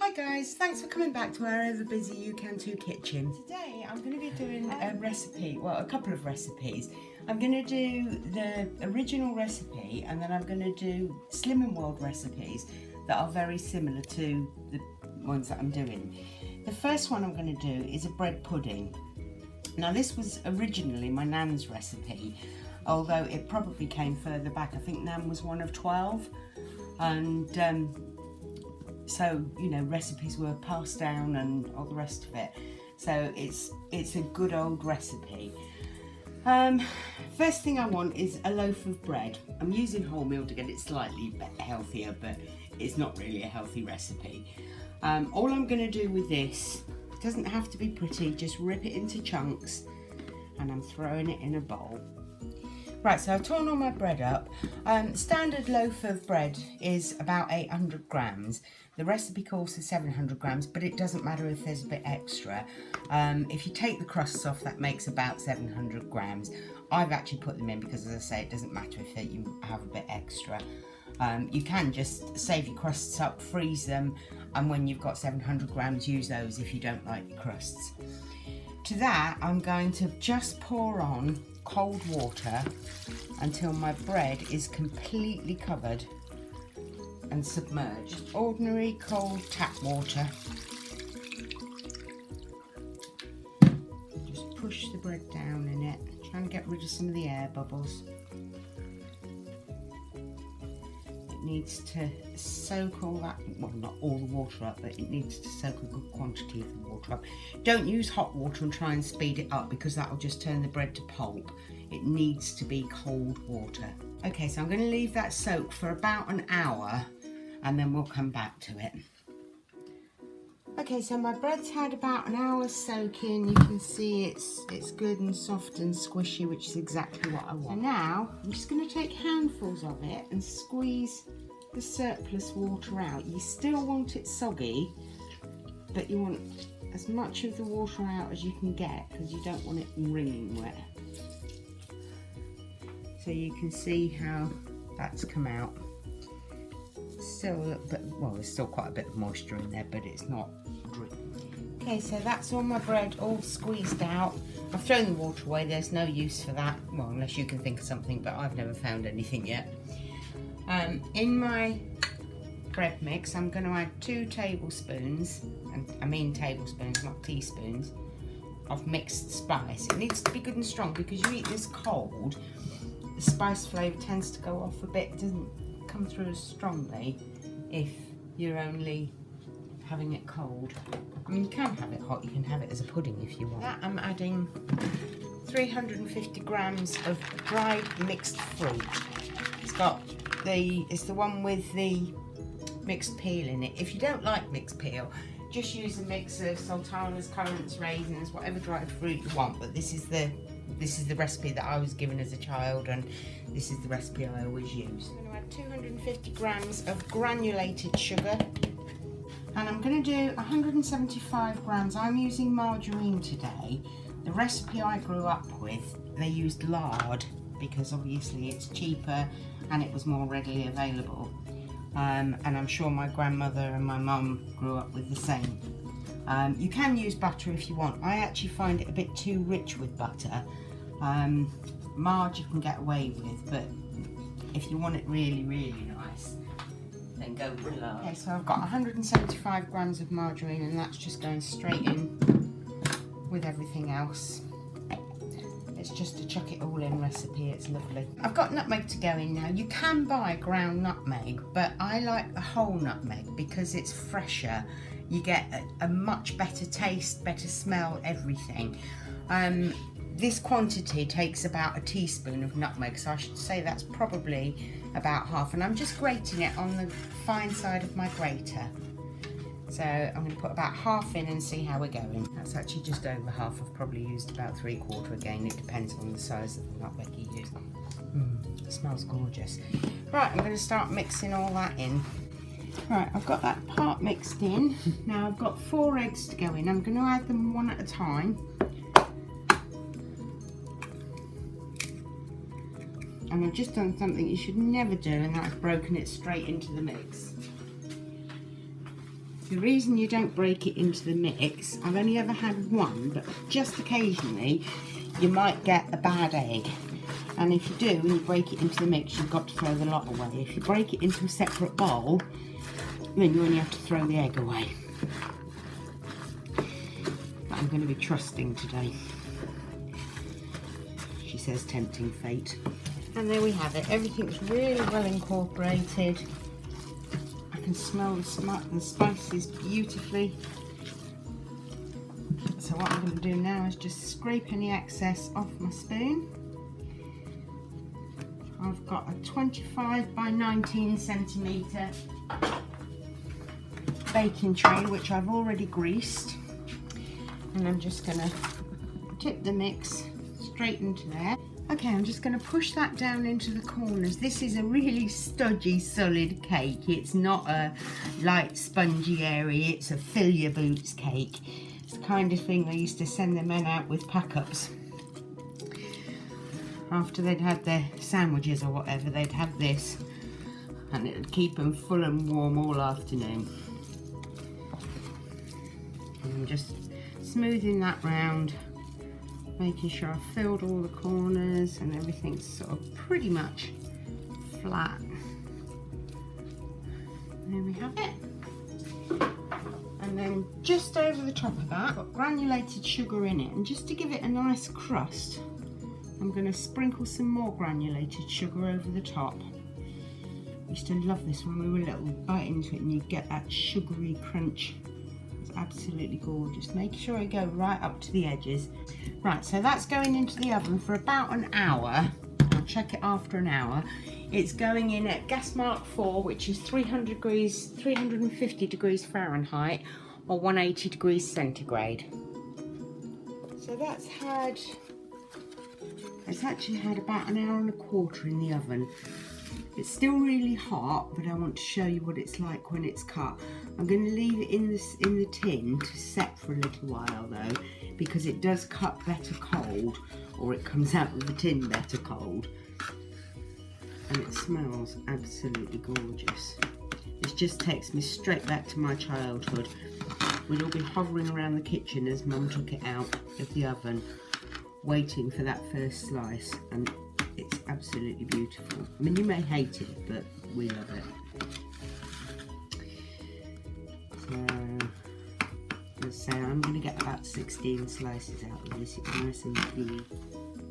Hi guys, thanks for coming back to our ever busy You Can Too kitchen. Today I'm going to be doing a recipe, well a couple of recipes. I'm going to do the original recipe and then I'm going to do Slimming World recipes that are very similar to the ones that I'm doing. The first one I'm going to do is a bread pudding. Now this was originally my Nan's recipe, although it probably came further back. I think Nan was one of 12 and so, you know, recipes were passed down and all the rest of it. So it's a good old recipe. First thing I want is a loaf of bread. I'm using wholemeal to get it slightly healthier, but it's not really a healthy recipe. All I'm going to do with this, it doesn't have to be pretty, just rip it into chunks and I'm throwing it in a bowl. Right, so I've torn all my bread up. Standard loaf of bread is about 800 grams. The recipe calls for 700 grams, but it doesn't matter if there's a bit extra. If you take the crusts off, that makes about 700 grams. I've actually put them in because, as I say, it doesn't matter if you have a bit extra. You can just save your crusts up, freeze them, and when you've got 700 grams, use those if you don't like your crusts. To that, I'm going to just pour on cold water until my bread is completely covered and submerged. Ordinary cold tap water. Just push the bread down in it, try and get rid of some of the air bubbles. It needs to soak all that, well, not all the water up, but it needs to soak a good quantity of the water up. Don't use hot water and try and speed it up because that will just turn the bread to pulp. It needs to be cold water. Okay, so I'm going to leave that soak for about an hour and then we'll come back to it. Okay, so my bread's had about an hour soaking. You can see it's good and soft and squishy, which is exactly what I want. So now I'm just going to take handfuls of it and squeeze the surplus water out. You still want it soggy, but you want as much of the water out as you can get because you don't want it wringing wet. So you can see how that's come out. Still a little bit, well, there's still quite a bit of moisture in there, but it's not dripping. Okay, so that's all my bread all squeezed out. I've thrown the water away, there's no use for that. Well, unless you can think of something, but I've never found anything yet. In my bread mix, I'm going to add 2 tablespoons, and I mean tablespoons, not teaspoons, of mixed spice. It needs to be good and strong because you eat this cold, the spice flavour tends to go off a bit, doesn't come through as strongly if you're only having it cold. I mean, you can have it hot, you can have it as a pudding if you want. That I'm adding 350 grams of dried mixed fruit. It's the one with the mixed peel in it. If you don't like mixed peel, just use a mix of sultanas, currants, raisins, whatever dried fruit you want, but this is the recipe that I was given as a child and this is the recipe I always use. I'm going to add 250 grams of granulated sugar and I'm going to do 175 grams. I'm using margarine today. The recipe I grew up with, they used lard because obviously it's cheaper and it was more readily available. And I'm sure my grandmother and my mum grew up with the same. You can use butter if you want. I actually find it a bit too rich with butter. Marge you can get away with, but if you want it really, really nice, then go with lard. Okay, so I've got 175 grams of margarine and that's just going straight in with everything else. It's just a chuck it all in recipe, it's lovely. I've got nutmeg to go in now. You can buy ground nutmeg, but I like the whole nutmeg because it's fresher. You get a much better taste, better smell, everything. This quantity takes about a teaspoon of nutmeg, so I should say that's probably about half. And I'm just grating it on the fine side of my grater. So I'm going to put about half in and see how we're going. That's actually just over half. I've probably used about 3/4 again. It depends on the size of the nutmeg you use. It smells gorgeous. Right, I'm going to start mixing all that in. Right, I've got that part mixed in. Now I've got 4 eggs to go in. I'm going to add them one at a time. And I've just done something you should never do, and that's broken it straight into the mix. The reason you don't break it into the mix, I've only ever had one, but just occasionally you might get a bad egg. And if you do, when you break it into the mix, you've got to throw the lot away. If you break it into a separate bowl, then you only have to throw the egg away. But I'm going to be trusting today. She says tempting fate. And there we have it. Everything's really well incorporated. I can smell the spices beautifully. So what I'm going to do now is just scrape any excess off my spoon. I've got a 25 by 19 centimetre baking tray which I've already greased, and I'm just going to tip the mix straight into there. Okay, I'm just going to push that down into the corners. This is a really stodgy solid cake. It's not a light spongy area, it's a fill your boots cake. It's the kind of thing I used to send the men out with pack-ups. After they'd had their sandwiches or whatever, they'd have this and it would keep them full and warm all afternoon. And I'm just smoothing that round, making sure I've filled all the corners and everything's sort of pretty much flat. There we have it. And then just over the top of that, I've got granulated sugar in it, and just to give it a nice crust, I'm going to sprinkle some more granulated sugar over the top. I used to love this when we were little. Bite into it and you get that sugary crunch. It's absolutely gorgeous. Make sure I go right up to the edges. Right, so that's going into the oven for about an hour. I'll check it after an hour. It's going in at gas mark 4, which is 350 degrees Fahrenheit or 180 degrees centigrade. So it's actually had about an hour and a quarter in the oven. It's still really hot, but I want to show you what it's like when it's cut. I'm going to leave it in the tin to set for a little while though, because it does cut better cold, or it comes out of the tin better cold. And it smells absolutely gorgeous. It just takes me straight back to my childhood. We'd all be hovering around the kitchen as Mum took it out of the oven, waiting for that first slice, and it's absolutely beautiful. I mean, you may hate it, but we love it. So, let's say I'm going to get about 16 slices out of this. It's nice and gooey.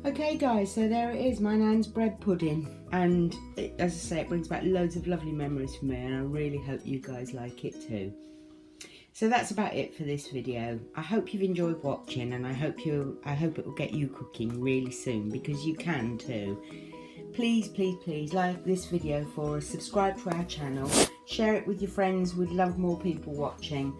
Okay guys, so there it is, my Nan's bread pudding, and as I say, it brings back loads of lovely memories for me, and I really hope you guys like it too. So that's about it for this video. I hope you've enjoyed watching, and I hope it will get you cooking really soon, because you can too. Please, please, please like this video for us, subscribe to our channel, share it with your friends. We'd love more people watching,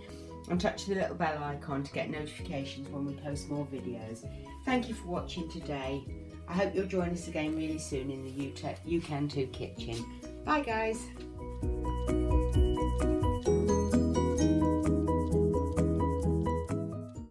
and touch the little bell icon to get notifications when we post more videos. Thank you for watching today. I hope you'll join us again really soon in the You Can Too kitchen. Bye guys.